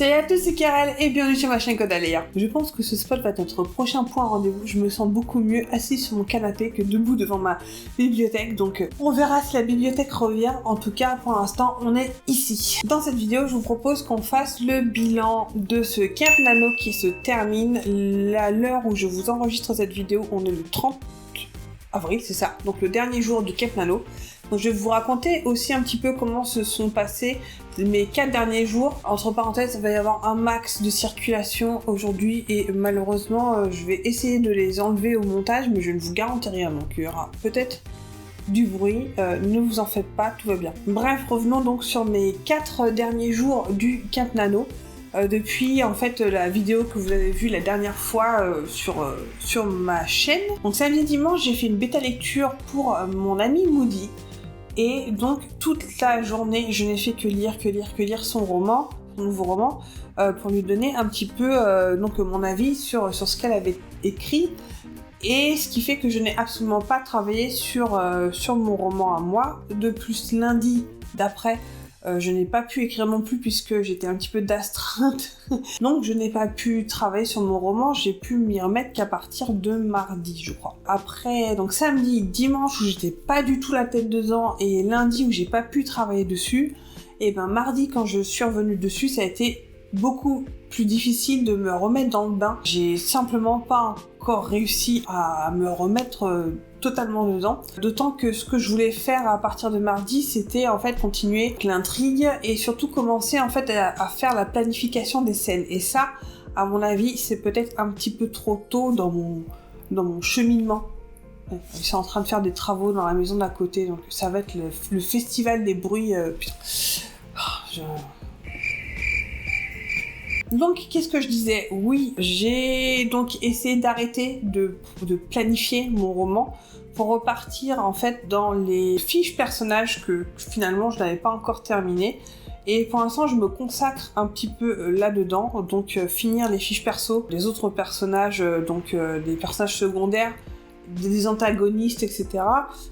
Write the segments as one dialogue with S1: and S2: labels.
S1: Salut à tous, c'est Karel et bienvenue sur ma chaîne Codalea. Je pense que ce spot va être notre prochain point rendez-vous. Je me sens beaucoup mieux assis sur mon canapé que debout devant ma bibliothèque. Donc on verra si la bibliothèque revient. En tout cas, pour l'instant, on est ici. Dans cette vidéo, je vous propose qu'on fasse le bilan de ce Camp Nano qui se termine. À l'heure où je vous enregistre cette vidéo, on est le 30 avril, c'est ça. Donc le dernier jour du Camp Nano. Donc je vais vous raconter aussi un petit peu comment se sont passés mes 4 derniers jours. Entre parenthèses, il va y avoir un max de circulation aujourd'hui et malheureusement, je vais essayer de les enlever au montage, mais je ne vous garantis rien. Donc il y aura peut-être du bruit, ne vous en faites pas, tout va bien. Bref, revenons donc sur mes 4 derniers jours du Camp Nano. Depuis en fait la vidéo que vous avez vue la dernière fois sur ma chaîne. Donc samedi et dimanche, j'ai fait une bêta lecture pour mon ami Moody. Et donc toute la journée, je n'ai fait que lire son roman, son nouveau roman, pour lui donner un petit peu donc mon avis sur ce qu'elle avait écrit. Et ce qui fait que je n'ai absolument pas travaillé sur mon roman à moi. De plus, lundi d'après, je n'ai pas pu écrire non plus puisque j'étais un petit peu d'astreinte. Donc je n'ai pas pu travailler sur mon roman, j'ai pu m'y remettre qu'à partir de mardi, je crois. Après, donc samedi, dimanche où j'étais pas du tout la tête dedans et lundi où j'ai pas pu travailler dessus, et ben mardi quand je suis revenue dessus, ça a été beaucoup plus difficile de me remettre dans le bain. J'ai simplement pas encore réussi à me remettre totalement dedans. D'autant que ce que je voulais faire à partir de mardi, c'était en fait continuer l'intrigue et surtout commencer en fait à faire la planification des scènes. Et ça, à mon avis, c'est peut-être un petit peu trop tôt dans mon cheminement. Ils sont en train de faire des travaux dans la maison d'à côté, donc ça va être le festival des bruits. Putain. Donc, qu'est-ce que je disais? Oui, j'ai donc essayé d'arrêter de planifier mon roman pour repartir en fait dans les fiches personnages que finalement je n'avais pas encore terminé. Et pour l'instant, je me consacre un petit peu là-dedans, donc finir les fiches perso des autres personnages, donc des personnages secondaires, des antagonistes, etc.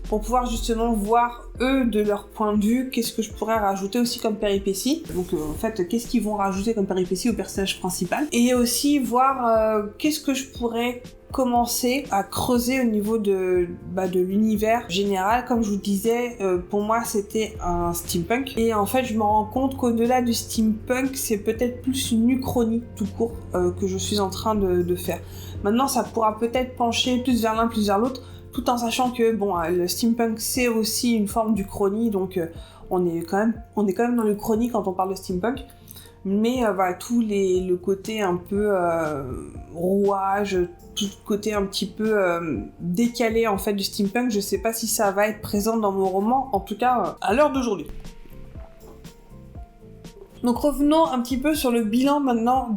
S1: pour pouvoir justement voir eux de leur point de vue, qu'est-ce que je pourrais rajouter aussi comme péripéties. Donc en fait, qu'est-ce qu'ils vont rajouter comme péripéties au personnage principal. Et aussi voir qu'est-ce que je pourrais commencer à creuser au niveau de l'univers général. Comme je vous disais, pour moi c'était un steampunk. Et en fait, je me rends compte qu'au-delà du steampunk, c'est peut-être plus une uchronie tout court que je suis en train de faire. Maintenant, ça pourra peut-être pencher plus vers l'un, plus vers l'autre, tout en sachant que bon, le steampunk c'est aussi une forme d'uchronie, donc on est quand même dans l'uchronie quand on parle de steampunk. Mais voilà, le côté un peu rouage, tout le côté un petit peu décalé en fait du steampunk, je sais pas si ça va être présent dans mon roman, en tout cas à l'heure d'aujourd'hui. Donc revenons un petit peu sur le bilan maintenant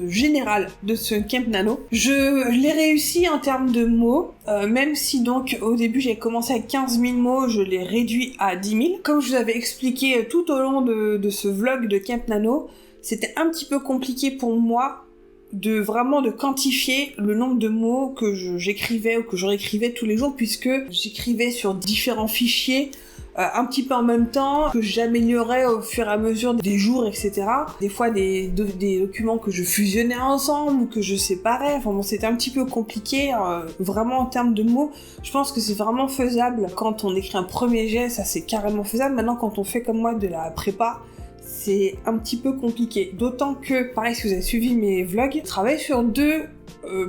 S1: général de ce Camp Nano. Je l'ai réussi en termes de mots, même si donc au début j'ai commencé avec 15 000 mots, je l'ai réduit à 10 000. Comme je vous avais expliqué tout au long de ce vlog de Camp Nano, c'était un petit peu compliqué pour moi de quantifier le nombre de mots que j'écrivais ou que je réécrivais tous les jours, puisque j'écrivais sur différents fichiers un petit peu en même temps, que j'améliorais au fur et à mesure des jours, etc. Des fois des documents que je fusionnais ensemble ou que je séparais. Enfin bon, c'était un petit peu compliqué, vraiment en termes de mots. Je pense que c'est vraiment faisable quand on écrit un premier jet, ça c'est carrément faisable. Maintenant, quand on fait comme moi de la prépa, c'est un petit peu compliqué. D'autant que, pareil, si vous avez suivi mes vlogs, je travaille sur 2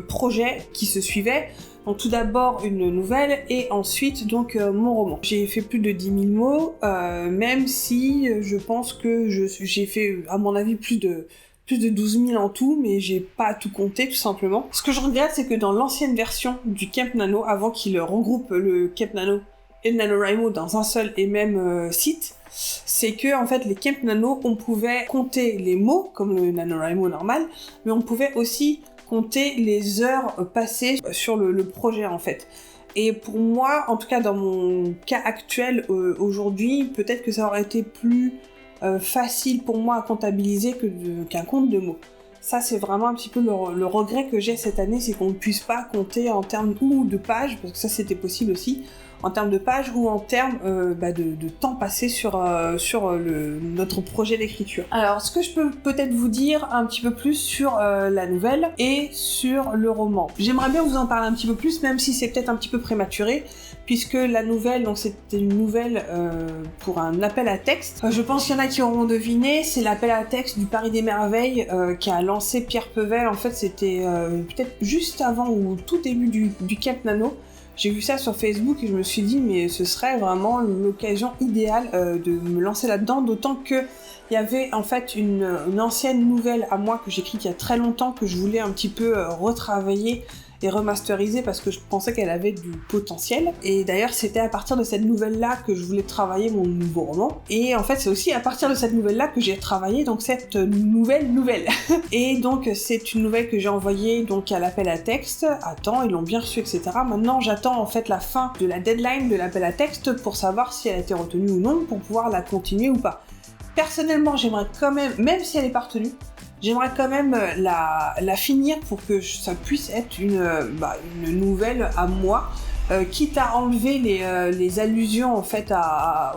S1: projets qui se suivaient. Donc tout d'abord une nouvelle et ensuite donc mon roman. J'ai fait plus de 10 000 mots, même si je pense que j'ai fait à mon avis plus de 12 000 en tout, mais j'ai pas tout compté tout simplement. Ce que je regrette, c'est que dans l'ancienne version du Camp Nano, avant qu'il regroupe le Camp Nano et le NaNoWriMo dans un seul et même site, c'est que en fait les Camp Nano, on pouvait compter les mots comme le NaNoWriMo normal, mais on pouvait aussi compter les heures passées sur le projet en fait. Et pour moi, en tout cas dans mon cas actuel aujourd'hui, peut-être que ça aurait été plus facile pour moi à comptabiliser qu'un compte de mots. Ça c'est vraiment un petit peu le regret que j'ai cette année, c'est qu'on ne puisse pas compter en termes ou de pages, parce que ça c'était possible aussi, en termes de pages ou en termes de temps passé sur notre projet d'écriture. Alors, ce que je peux peut-être vous dire un petit peu plus sur la nouvelle et sur le roman. J'aimerais bien vous en parler un petit peu plus, même si c'est peut-être un petit peu prématuré, puisque la nouvelle, donc c'était une nouvelle pour un appel à texte. Je pense qu'il y en a qui auront deviné, c'est l'appel à texte du Paris des Merveilles qu'a lancé Pierre Pevel. En fait, c'était peut-être juste avant ou tout début du Cap Nano. J'ai vu ça sur Facebook et je me suis dit mais ce serait vraiment l'occasion idéale de me lancer là-dedans, d'autant que il y avait en fait une ancienne nouvelle à moi que j'ai écrite il y a très longtemps que je voulais un petit peu retravailler et remasteriser parce que je pensais qu'elle avait du potentiel. Et d'ailleurs, c'était à partir de cette nouvelle-là que je voulais travailler mon nouveau roman. Et en fait, c'est aussi à partir de cette nouvelle-là que j'ai travaillé donc cette nouvelle. Et donc, c'est une nouvelle que j'ai envoyée donc à l'appel à texte. À temps, ils l'ont bien reçu, etc. Maintenant, j'attends en fait la fin de la deadline de l'appel à texte pour savoir si elle a été retenue ou non, pour pouvoir la continuer ou pas. Personnellement, j'aimerais quand même si elle est pas retenue, j'aimerais quand même la finir pour que ça puisse être une nouvelle à moi, quitte à enlever les allusions en fait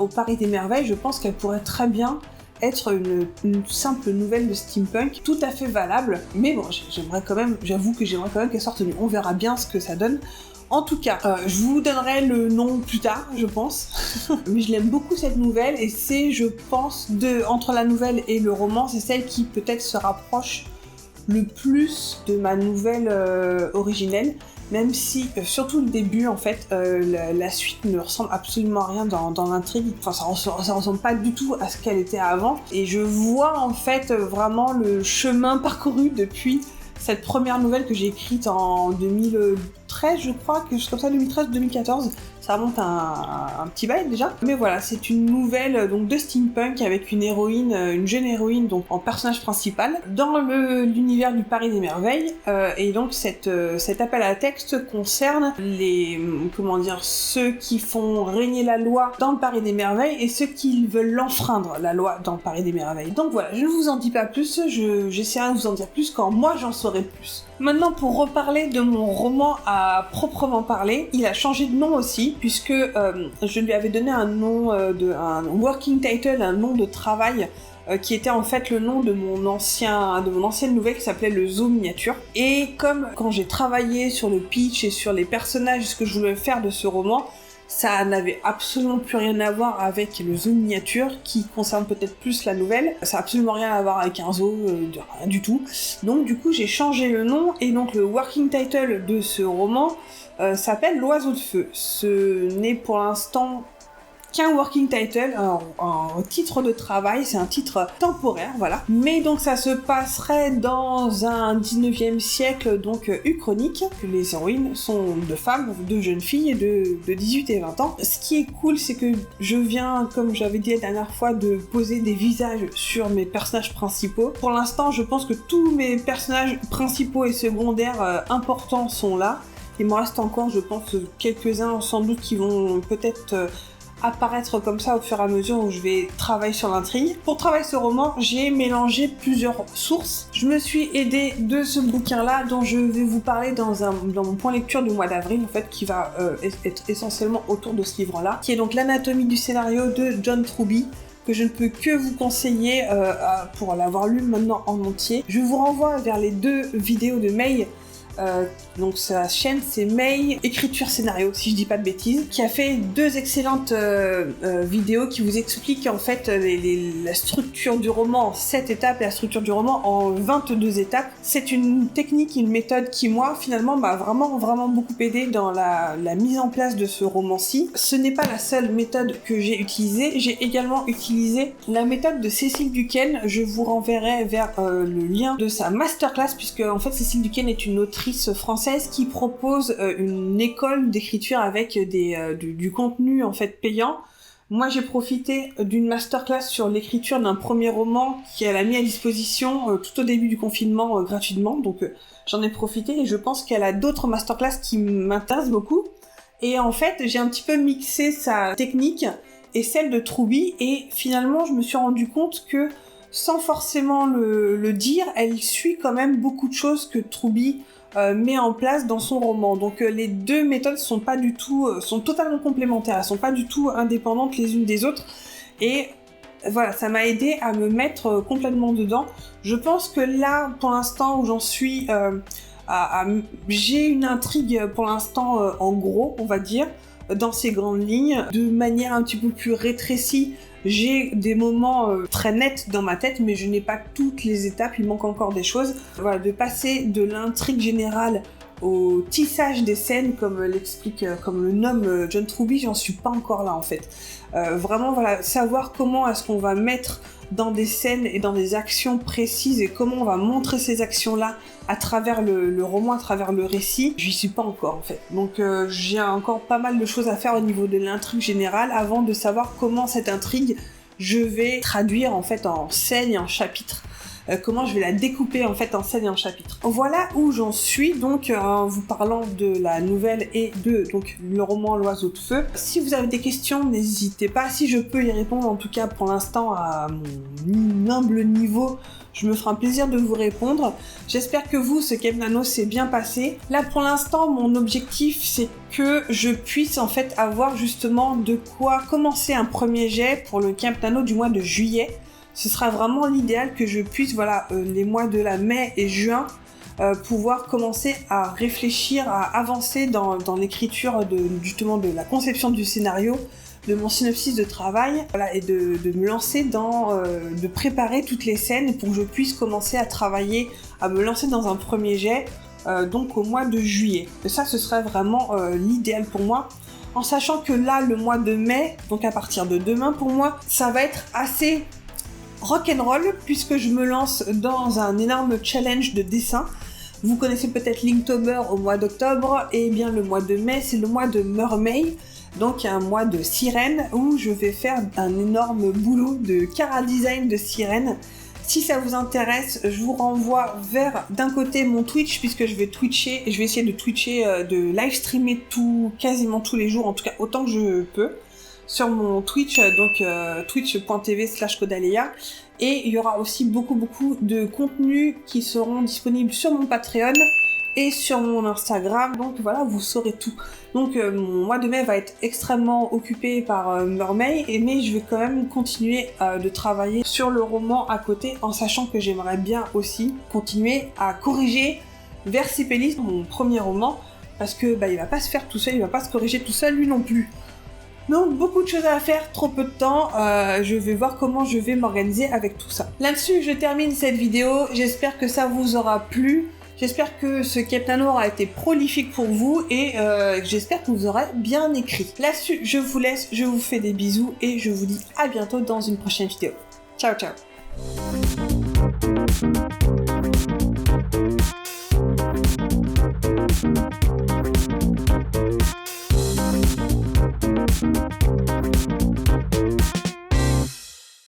S1: au Paris des Merveilles. Je pense qu'elle pourrait très bien être une simple nouvelle de steampunk, tout à fait valable. Mais bon, j'avoue que j'aimerais quand même qu'elle soit retenue. On verra bien ce que ça donne. En tout cas, je vous donnerai le nom plus tard, je pense. Mais je l'aime beaucoup cette nouvelle et c'est, je pense, entre la nouvelle et le roman, c'est celle qui peut-être se rapproche le plus de ma nouvelle originelle. Même si, surtout le début, en fait, la suite ne ressemble absolument à rien dans l'intrigue. Enfin, ça ressemble pas du tout à ce qu'elle était avant. Et je vois, en fait, vraiment le chemin parcouru depuis cette première nouvelle que j'ai écrite en 2013, je crois, quelque chose comme ça, 2013-2014. Ça remonte à un petit bail déjà. Mais voilà, c'est une nouvelle donc de steampunk avec une jeune héroïne donc en personnage principal dans l'univers du Paris des Merveilles. Et donc cet appel à texte concerne ceux qui font régner la loi dans le Paris des Merveilles et ceux qui veulent l'enfreindre, la loi dans le Paris des Merveilles. Donc voilà, je ne vous en dis pas plus, j'essaierai de vous en dire plus quand moi j'en saurai plus. Maintenant, pour reparler de mon roman à proprement parler, il a changé de nom aussi, puisque je lui avais donné un nom, un working title, un nom de travail, qui était en fait le nom de mon ancienne nouvelle qui s'appelait Le Zoo Miniature. Et comme quand j'ai travaillé sur le pitch et sur les personnages, ce que je voulais faire de ce roman, ça n'avait absolument plus rien à voir avec le zoo miniature qui concerne peut-être plus la nouvelle. Ça n'a absolument rien à voir avec un zoo, rien du tout. Donc du coup j'ai changé le nom et donc le working title de ce roman s'appelle L'Oiseau de Feu. Ce n'est pour l'instant qu'un working title, un titre de travail, c'est un titre temporaire, voilà. Mais donc ça se passerait dans un 19e siècle, donc uchronique, que les héroïnes sont de femmes, de jeunes filles de 18 et 20 ans. Ce qui est cool, c'est que je viens, comme j'avais dit la dernière fois, de poser des visages sur mes personnages principaux. Pour l'instant, je pense que tous mes personnages principaux et secondaires importants sont là. Il me reste encore, je pense, quelques-uns sans doute qui vont peut-être apparaître comme ça au fur et à mesure où je vais travailler sur l'intrigue. Pour travailler ce roman, j'ai mélangé plusieurs sources. Je me suis aidée de ce bouquin-là dont je vais vous parler dans mon point lecture du mois d'avril, en fait, qui va être essentiellement autour de ce livre-là, qui est donc l'anatomie du scénario de John Truby, que je ne peux que vous conseiller pour l'avoir lu maintenant en entier. Je vous renvoie vers les 2 vidéos de May. Donc sa chaîne c'est May Écriture Scénario, si je dis pas de bêtises, qui a fait 2 excellentes vidéos qui vous expliquent en fait la structure du roman en 7 étapes et la structure du roman en 22 étapes. C'est une technique, une méthode qui moi finalement m'a vraiment beaucoup aidé dans la mise en place de ce roman-ci. Ce n'est pas la seule méthode que j'ai utilisée, j'ai également utilisé la méthode de Cécile Duquesne. Je vous renverrai vers le lien de sa masterclass, puisque en fait Cécile Duquesne est une autrice française qui propose une école d'écriture avec du contenu en fait payant. Moi j'ai profité d'une masterclass sur l'écriture d'un premier roman qu'elle a mis à disposition tout au début du confinement gratuitement, donc j'en ai profité et je pense qu'elle a d'autres masterclass qui m'intéressent beaucoup. Et en fait j'ai un petit peu mixé sa technique et celle de Truby et finalement je me suis rendu compte que sans forcément le dire, elle suit quand même beaucoup de choses que Troubi met en place dans son roman. Donc les deux méthodes sont totalement complémentaires, elles sont pas du tout indépendantes les unes des autres. Et voilà, ça m'a aidé à me mettre complètement dedans. Je pense que là, pour l'instant où j'en suis, j'ai une intrigue pour l'instant en gros, on va dire, dans ces grandes lignes, de manière un petit peu plus rétrécie. J'ai des moments très nets dans ma tête, mais je n'ai pas toutes les étapes, il manque encore des choses. Voilà, de passer de l'intrigue générale au tissage des scènes, comme le nomme John Truby, j'en suis pas encore là en fait. Vraiment, voilà, savoir comment est-ce qu'on va mettre dans des scènes et dans des actions précises et comment on va montrer ces actions-là à travers le roman, à travers le récit, j'y suis pas encore en fait. Donc j'ai encore pas mal de choses à faire au niveau de l'intrigue générale avant de savoir comment cette intrigue je vais traduire en fait en scène et en chapitre. Comment je vais la découper en fait en scène et en chapitre. Voilà où j'en suis donc en vous parlant de la nouvelle et de donc le roman L'Oiseau de Feu. Si vous avez des questions, n'hésitez pas. Si je peux y répondre, en tout cas pour l'instant à mon humble niveau, je me ferai un plaisir de vous répondre. J'espère que vous, ce Camp Nano s'est bien passé. Là pour l'instant, mon objectif c'est que je puisse en fait avoir justement de quoi commencer un premier jet pour le Camp Nano du mois de juillet. Ce sera vraiment l'idéal que je puisse, les mois de la mai et juin, pouvoir commencer à réfléchir, à avancer dans l'écriture justement de la conception du scénario, de mon synopsis de travail, et de me lancer de préparer toutes les scènes pour que je puisse commencer à travailler, à me lancer dans un premier jet, donc au mois de juillet. Et ça, ce serait vraiment l'idéal pour moi. En sachant que là, le mois de mai, donc à partir de demain pour moi, ça va être assez rock'n'roll puisque je me lance dans un énorme challenge de dessin. Vous connaissez peut-être Linktober au mois d'octobre, et bien le mois de mai c'est le mois de Mermaid, donc un mois de sirène où je vais faire un énorme boulot de chara-design de sirène. Si ça vous intéresse, je vous renvoie vers d'un côté mon Twitch puisque je vais essayer de twitcher, de live streamer quasiment tous les jours, en tout cas autant que je peux. Sur mon Twitch, donc twitch.tv/Codalea, et il y aura aussi beaucoup de contenus qui seront disponibles sur mon Patreon et sur mon Instagram, donc voilà, vous saurez tout. Donc mon mois de mai va être extrêmement occupé par Mermaid, mais je vais quand même continuer de travailler sur le roman à côté, en sachant que j'aimerais bien aussi continuer à corriger Versipelis, mon premier roman, parce que il va pas se faire tout seul, il va pas se corriger tout seul lui non plus. Donc beaucoup de choses à faire, trop peu de temps, je vais voir comment je vais m'organiser avec tout ça. Là-dessus, je termine cette vidéo, j'espère que ça vous aura plu, j'espère que ce Camp Nano aura été prolifique pour vous, et j'espère que vous aurez bien écrit. Là-dessus, je vous laisse, je vous fais des bisous, et je vous dis à bientôt dans une prochaine vidéo. Ciao ciao.